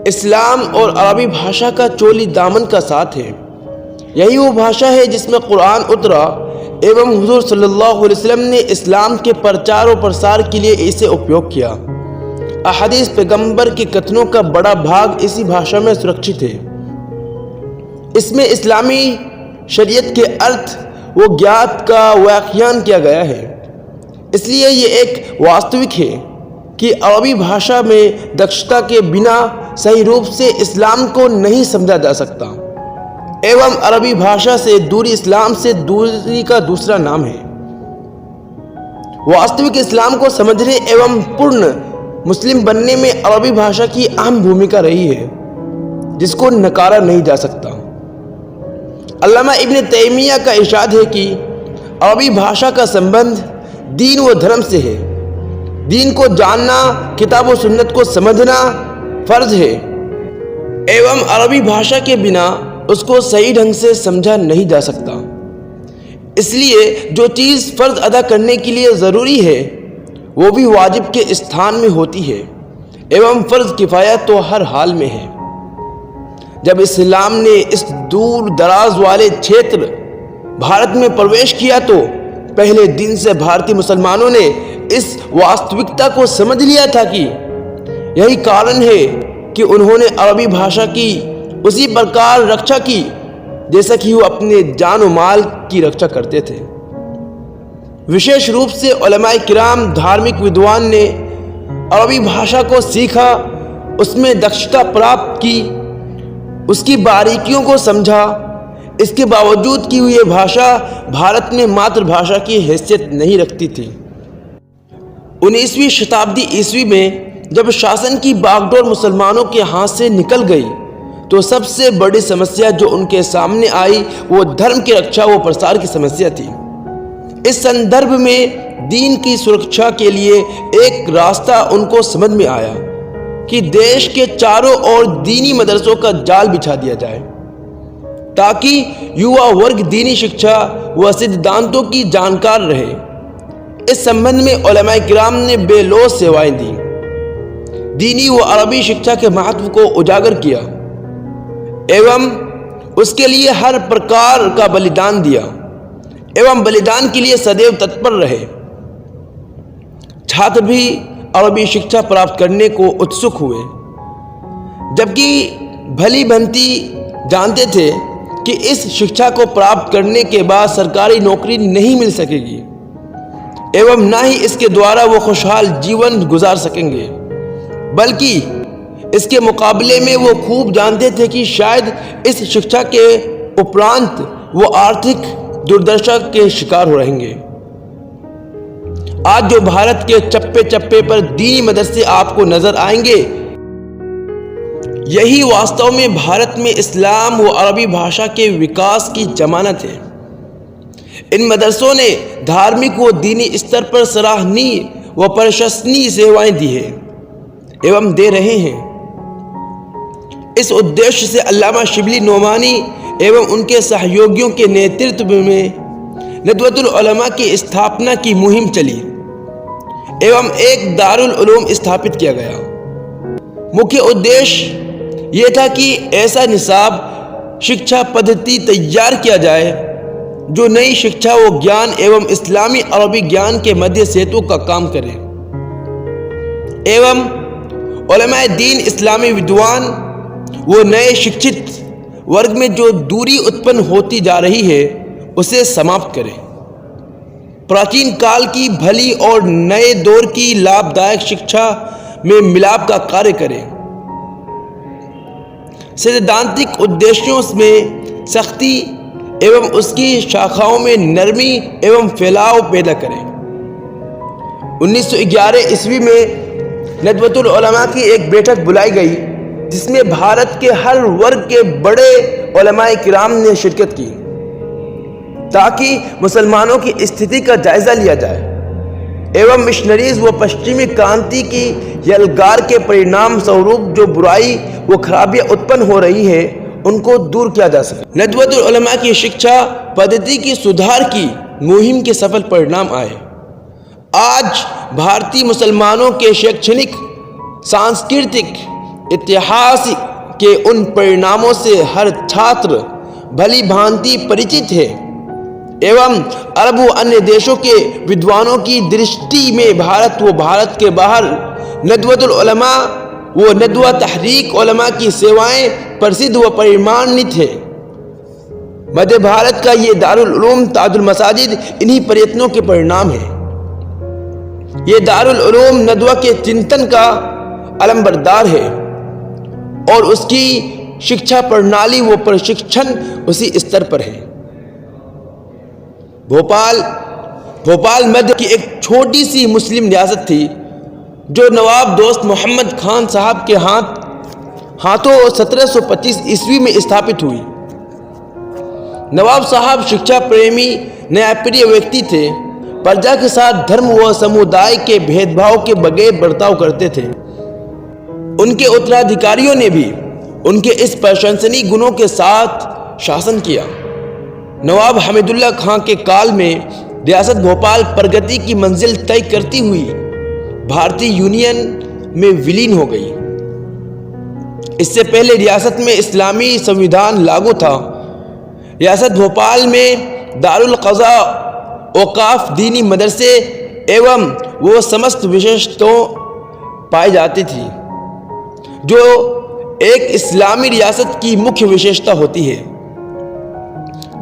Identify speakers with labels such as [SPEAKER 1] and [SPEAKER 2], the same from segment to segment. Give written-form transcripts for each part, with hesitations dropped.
[SPEAKER 1] इस्लाम और अरबी भाषा का चोली दामन का साथ है। यही वो भाषा है जिसमें कुरान उतरा एवं हुजूर सल्लल्लाहु अलैहि वसल्लम ने इस्लाम के प्रचार और प्रसार के लिए इसे उपयोग किया। अहदीस पैगंबर के कथनों का बड़ा भाग इसी भाषा में सुरक्षित है। इसमें इस्लामी शरीयत के अर्थ व ज्ञात का व्याख्यान किया गया है। इसलिए ये एक वास्तविक है कि अरबी भाषा में दक्षता के बिना सही रूप से इस्लाम को नहीं समझा जा सकता एवं अरबी भाषा से दूरी इस्लाम से दूरी का दूसरा नाम है। वास्तविक इस्लाम को समझने एवं पूर्ण मुस्लिम बनने में अरबी भाषा की अहम भूमिका रही है, जिसको नकारा नहीं जा सकता। अल्लामा इब्न तैमिया का इरशाद है कि अरबी भाषा का संबंध दीन व धर्म से है। दीन को जानना, किताब व सुन्नत को समझना फर्ज है एवं अरबी भाषा के बिना उसको सही ढंग से समझा नहीं जा सकता। इसलिए जो चीज़ फ़र्ज अदा करने के लिए ज़रूरी है वो भी वाजिब के स्थान में होती है एवं फ़र्ज किफ़ाया तो हर हाल में है। जब इस्लाम ने इस दूर दराज वाले क्षेत्र भारत में प्रवेश किया तो पहले दिन से भारतीय मुसलमानों ने इस वास्तविकता को समझ लिया था कि यही कारण है कि उन्होंने अरबी भाषा की उसी प्रकार रक्षा की जैसा कि वो अपने जान और माल की रक्षा करते थे। विशेष रूप से उलमाए किराम धार्मिक विद्वान ने अरबी भाषा को सीखा, उसमें दक्षता प्राप्त की, उसकी बारीकियों को समझा। इसके बावजूद कि ये भाषा भारत में मातृभाषा की हैसियत नहीं रखती थी। 19वीं शताब्दी ईस्वी में जब शासन की बागडोर मुसलमानों के हाथ से निकल गई तो सबसे बड़ी समस्या जो उनके सामने आई वो धर्म की रक्षा व प्रसार की समस्या थी। इस संदर्भ में दीन की सुरक्षा के लिए एक रास्ता उनको समझ में आया कि देश के चारों ओर दीनी मदरसों का जाल बिछा दिया जाए ताकि युवा वर्ग दीनी शिक्षा व सिद्धांतों की जानकार रहे। इस संबंध में उलमाए किराम ने बेलोस सेवाएं दी, दीनी व अरबी शिक्षा के महत्व को उजागर किया एवं उसके लिए हर प्रकार का बलिदान दिया एवं बलिदान के लिए सदैव तत्पर रहे। छात्र भी अरबी शिक्षा प्राप्त करने को उत्सुक हुए, जबकि भली भंती जानते थे कि इस शिक्षा को प्राप्त करने के बाद सरकारी नौकरी नहीं मिल सकेगी एवं ना ही इसके द्वारा वो खुशहाल जीवन गुजार सकेंगे, बल्कि इसके मुकाबले में वो खूब जानते थे कि शायद इस शिक्षा के उपरांत वो आर्थिक दुर्दशा के शिकार हो रहेंगे। आज जो भारत के चप्पे चप्पे पर दीनी मदरसे आपको नजर आएंगे, यही वास्तव में भारत में इस्लाम व अरबी भाषा के विकास की जमानत है। इन मदरसों ने धार्मिक व दीनी स्तर पर सराहनीय व प्रशंसनीय सेवाएं दी है एवं दे रहे हैं। इस उद्देश्य से अल्लामा शिबली नोमानी एवं उनके सहयोगियों के नेतृत्व में नदवतुल उलमा की स्थापना की मुहिम चली एवं एक दारुल उलूम स्थापित किया गया। मुख्य उद्देश्य ये था कि ऐसा निसाब शिक्षा पद्धति तैयार किया जाए जो नई शिक्षा व ज्ञान एवं इस्लामी अरबी ज्ञान के मध्य सेतु का काम करे एवं उलमाए दीन इस्लामी विद्वान वो नए शिक्षित वर्ग में जो दूरी उत्पन्न होती जा रही है उसे समाप्त करें। प्राचीन काल की भली और नए दौर की लाभदायक शिक्षा में मिलाप का कार्य करें। सैद्धांतिक उद्देश्यों में सख्ती एवं उसकी शाखाओं में नरमी एवं फैलाव पैदा करें। 1911 ईस्वी में नदवतुल उलमा की एक बैठक बुलाई गई जिसमें भारत के हर वर्ग के बड़े उलमाए किराम ने शिरकत की ताकि मुसलमानों की स्थिति का जायजा लिया जाए एवं मिशनरीज व पश्चिमी क्रांति की यलगार के परिणाम स्वरूप जो बुराई व खराबियां उत्पन्न हो रही है उनको दूर किया जा सके। नदवतुल उलमा की शिक्षा पद्धति की सुधार की मुहिम के सफल परिणाम आए। आज भारतीय मुसलमानों के शैक्षणिक, सांस्कृतिक इतिहास के उन परिणामों से हर छात्र भली भांति परिचित है एवं अरब व अन्य देशों के विद्वानों की दृष्टि में भारत व भारत के बाहर नदवतुल उलमा व नदवा तहरीक उलमा की सेवाएं प्रसिद्ध व परिमाणित है। मध्य भारत का ये दारुल उलूम ताजुल मसाजिद इन्हीं प्रयत्नों के परिणाम है। ये दारुल उलूम नदवा के चिंतन का अलंबरदार है और उसकी शिक्षा प्रणाली व प्रशिक्षण उसी स्तर पर है। भोपाल मध्य की एक छोटी सी मुस्लिम रियासत थी जो नवाब दोस्त मोहम्मद खान साहब के हाथों 1725 ईस्वी में स्थापित हुई। नवाब साहब शिक्षा प्रेमी न्यायप्रिय व्यक्ति थे। प्रजा के साथ धर्म व समुदाय के भेदभाव के बगैर बर्ताव करते थे। उनके उत्तराधिकारियों ने भी उनके इस प्रशंसनीय गुणों के साथ शासन किया। नवाब हमीदुल्लाह खां के काल में रियासत भोपाल प्रगति की मंजिल तय करती हुई भारतीय यूनियन में विलीन हो गई। इससे पहले रियासत में इस्लामी संविधान लागू था। रियासत भोपाल में दारुल क़ज़ा, औक़ाफ़, दीनी मदरसे एवं वो समस्त विशेषताएं पाई जाती थी जो एक इस्लामी रियासत की मुख्य विशेषता होती है।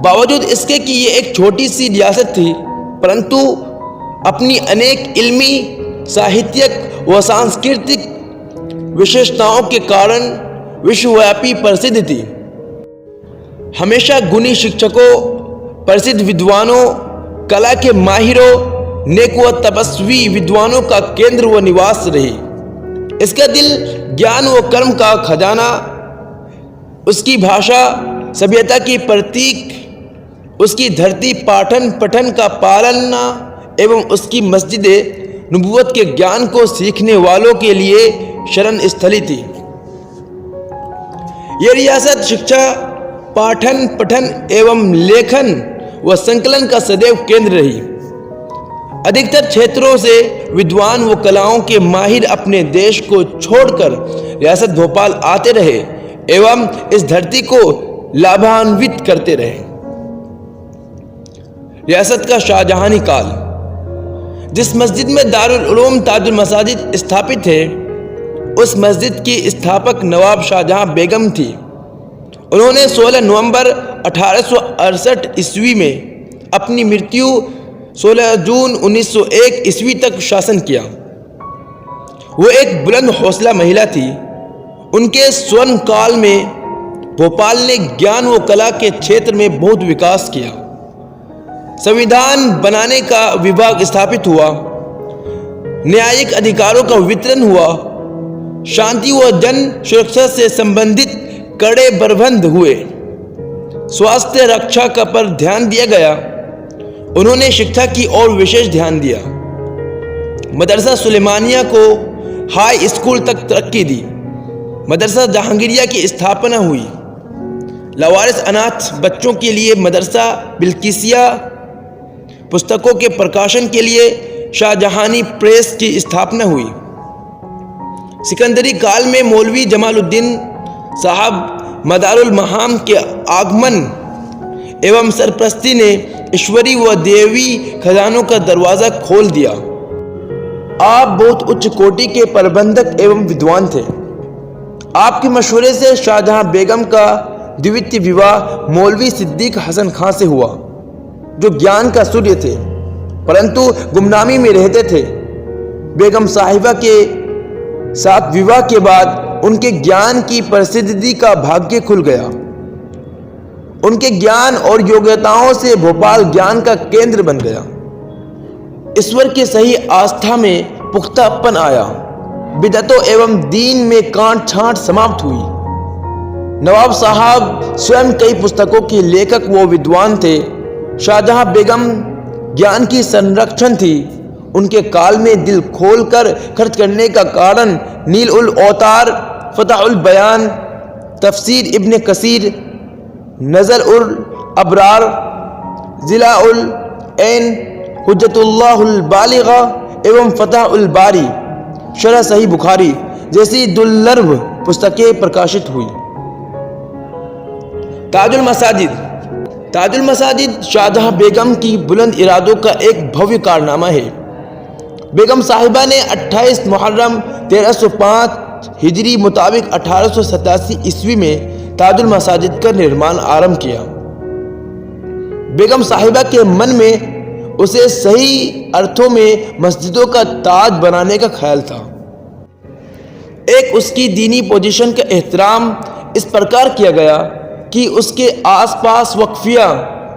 [SPEAKER 1] बावजूद इसके कि ये एक छोटी सी रियासत थी, परंतु अपनी अनेक इल्मी, साहित्यिक व सांस्कृतिक विशेषताओं के कारण विश्वव्यापी प्रसिद्ध थी। हमेशा गुणी शिक्षकों, प्रसिद्ध विद्वानों, कला के माहिरों, नेक व तपस्वी विद्वानों का केंद्र व निवास रही। इसका दिल ज्ञान व कर्म का खजाना, उसकी भाषा सभ्यता की प्रतीक, उसकी धरती पाठन पठन का पालना एवं उसकी मस्जिदें नबूवत के ज्ञान को सीखने वालों के लिए शरण स्थली थी। यह रियासत शिक्षा, पाठन पठन एवं लेखन व संकलन का सदैव केंद्र रही। अधिकतर क्षेत्रों से विद्वान व कलाओं के माहिर अपने देश को छोड़कर रियासत भोपाल आते रहे एवं इस धरती को लाभान्वित करते रहे। रियासत का शाहजहानी काल। जिस मस्जिद में दारुल उलूम ताजुल मसाजिद स्थापित है, उस मस्जिद की स्थापक नवाब शाहजहां बेगम थी। उन्होंने 16 नवंबर 1868 ईस्वी में अपनी मृत्यु 16 जून 1901 ईस्वी तक शासन किया। वो एक बुलंद हौसला महिला थी। उनके स्वर्ण काल में भोपाल ने ज्ञान व कला के क्षेत्र में बहुत विकास किया। संविधान बनाने का विभाग स्थापित हुआ, न्यायिक अधिकारों का वितरण हुआ, शांति व जन सुरक्षा से संबंधित कड़े प्रबंध हुए, स्वास्थ्य रक्षा का पर ध्यान दिया गया। उन्होंने शिक्षा की ओर विशेष ध्यान दिया। मदरसा सुलेमानिया को हाई स्कूल तक तरक्की दी। मदरसा जहांगीरिया की स्थापना हुई। लवारिस अनाथ बच्चों के लिए मदरसा बिल्किसिया, पुस्तकों के प्रकाशन के लिए शाहजहानी प्रेस की स्थापना हुई। सिकंदरी काल में मौलवी जमालुद्दीन साहब मदारुल महाम के आगमन एवं सरप्रस्ती ने ईश्वरी व देवी खजानों का दरवाज़ा खोल दिया। आप बहुत उच्च कोटि के प्रबंधक एवं विद्वान थे। आपके मशवरे से शाहजहां बेगम का द्वितीय विवाह मौलवी सिद्दीक हसन खां से हुआ, जो ज्ञान का सूर्य थे परंतु गुमनामी में रहते थे। बेगम साहिबा के साथ विवाह के बाद उनके ज्ञान की प्रसिद्धि का भाग्य खुल गया। उनके ज्ञान और योग्यताओं से भोपाल ज्ञान का केंद्र बन गया। ईश्वर की सही आस्था में पुख्तापन आया। बिदअतों एवं दीन में कांट छांट समाप्त हुई। नवाब साहब स्वयं कई पुस्तकों के लेखक व विद्वान थे। शाहजहां बेगम ज्ञान की संरक्षण थी। उनके काल में दिल खोलकर खर्च करने का कारण नील उल औतार, फतह उल बयान, तफसीर इब्न कसीर, नज़र उल अबरार, जिला उल ऐन, हुज्जतुल्लाहुल बालिगा एवं फतह उल बारी, शरह सही बुखारी जैसी दुर्लभ पुस्तकें प्रकाशित हुई। ताजुल मसाजिद। ताजुल मसाजिद शाहजहां बेगम की बुलंद इरादों का एक भव्य कारनामा है। बेगम साहिबा ने 28 मुहर्रम 1305 हिजरी मुताबिक 1887 ईस्वी में ताजुल मसाजिद का निर्माण आरंभ किया। बेगम साहिबा के मन में उसे सही अर्थों में मस्जिदों का ताज बनाने का ख्याल था। एक उसकी दीनी पोजीशन का एहतराम इस प्रकार किया गया कि उसके आसपास वक्फिया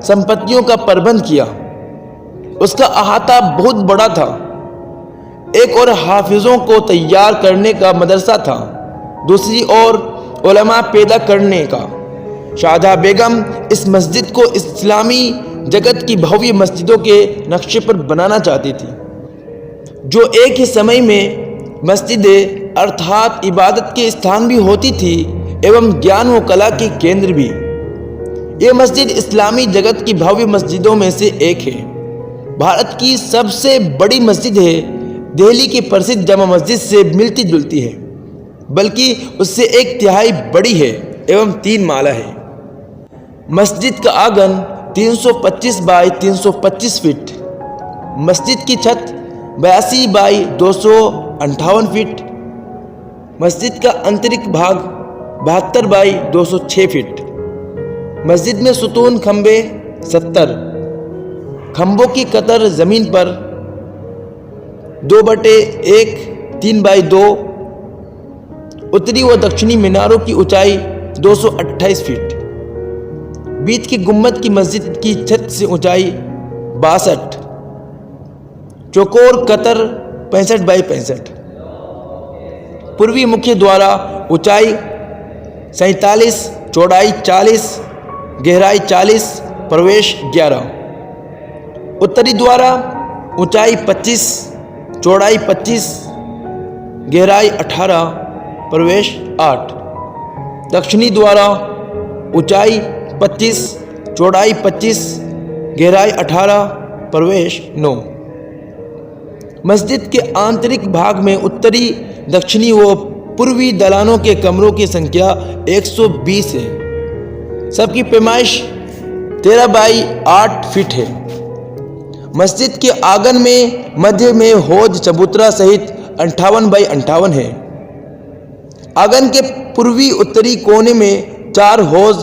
[SPEAKER 1] संपत्तियों का प्रबंध किया। उसका अहाता बहुत बड़ा था। एक और हाफिजों को तैयार करने का मदरसा था, दूसरी ओर उलमा पैदा करने का। शाहजहां बेगम इस मस्जिद को इस्लामी जगत की भव्य मस्जिदों के नक्शे पर बनाना चाहती थी, जो एक ही समय में मस्जिदें अर्थात इबादत के स्थान भी होती थी एवं ज्ञान व कला के केंद्र भी। ये मस्जिद इस्लामी जगत की भव्य मस्जिदों में से एक है। भारत की सबसे बड़ी मस्जिद है। दिल्ली की प्रसिद्ध जामा मस्जिद से मिलती जुलती है, बल्कि उससे 1/3 बड़ी है एवं 3 माला है। मस्जिद का आंगन 325 बाई 325 फीट, मस्जिद की छत 82 बाई 258 फीट, मस्जिद का आंतरिक भाग 72 बाई 206 फीट। मस्जिद में सुतून खंबे 70, खंभों की कतर जमीन पर 2/1 3/2, उत्तरी व दक्षिणी मीनारों की ऊंचाई 228 फीट। बीच की गुम्बद की मस्जिद की छत से ऊंचाई 62, चौकोर कतर 65 बाई 65। पूर्वी मुख्य द्वारा ऊंचाई 47, चौड़ाई 40, गहराई 40, प्रवेश 11। उत्तरी द्वारा ऊंचाई 25, चौड़ाई 25, गहराई 18, प्रवेश 8। दक्षिणी द्वारा ऊंचाई 25, चौड़ाई 25, गहराई 18, प्रवेश 9। मस्जिद के आंतरिक भाग में उत्तरी, दक्षिणी व पूर्वी दलानों के कमरों की संख्या 120 है। सबकी पैमाइश 13 बाई 8 फीट है। मस्जिद के आंगन में मध्य में हौज चबूतरा सहित 58 बाई 58 है। आंगन के पूर्वी उत्तरी कोने में 4 हौज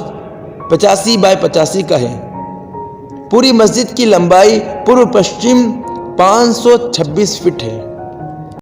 [SPEAKER 1] 85 बाई 85 का है। पूरी मस्जिद की लंबाई पूर्व पश्चिम 526 फीट है।